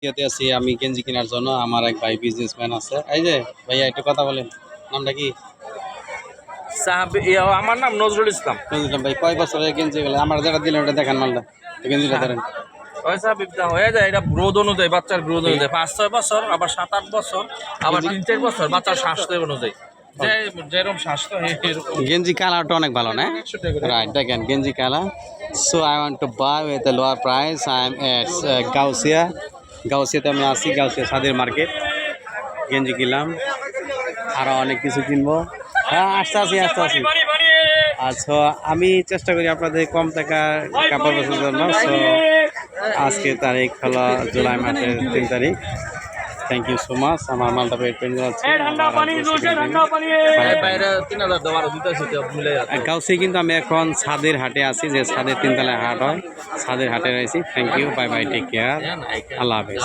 ইয়েতে আছি আমি গেঞ্জি কেনার জন্য। আমার এক ভাই বিজনেসম্যান আছে। এই যে ভাইয়া একটু কথা বলেন, নামটা কি? আমার নাম নজরুল ইসলাম। বুঝলাম ভাই, কয় বছরের গেঞ্জি গুলো আমার যেটা দিলেন ওটা দেখান, মালটা গেঞ্জিটা ধরেন। ওই সাহেব হয়ে যায়, এটা গ্রোথ অনুযায়ী, বাচ্চার গ্রোথ অনুযায়ী 5-6 বছর, আবার 7-8 বছর, আবার 3-4 বছর বাচ্চার স্বাস্থ্য অনুযায়ী। যেরকম স্বাস্থ্য এরকম। গেঞ্জি কালারটা অনেক ভালো না? রাইট, দেখেন গেঞ্জি colour. So I want to buy with a lower price. I am at Gausia. গাউসিয়াতে আমি আসি, গাউসিয়া সাদের মার্কেট। গেঞ্জি কিনলাম, আরও অনেক কিছু কিনবো। হ্যাঁ, আসতে আসি। আচ্ছা, আমি চেষ্টা করি আপনাদের কম টাকার কাপড় বেচার জন্য। সো আজকে তারিখ হলো জুলাই মাসের 3 তারিখ। Thank you so much. আমার মালটা পেট পেন যাচ্ছে। গাউসি কিন্তু আমি এখন ছাদের হাটে আছি, যে ছাদের 3 তলায় হাট হয়, ছাদের হাটে রয়েছি। Thank you, bye bye, take care, আল্লাহ হাফেজ।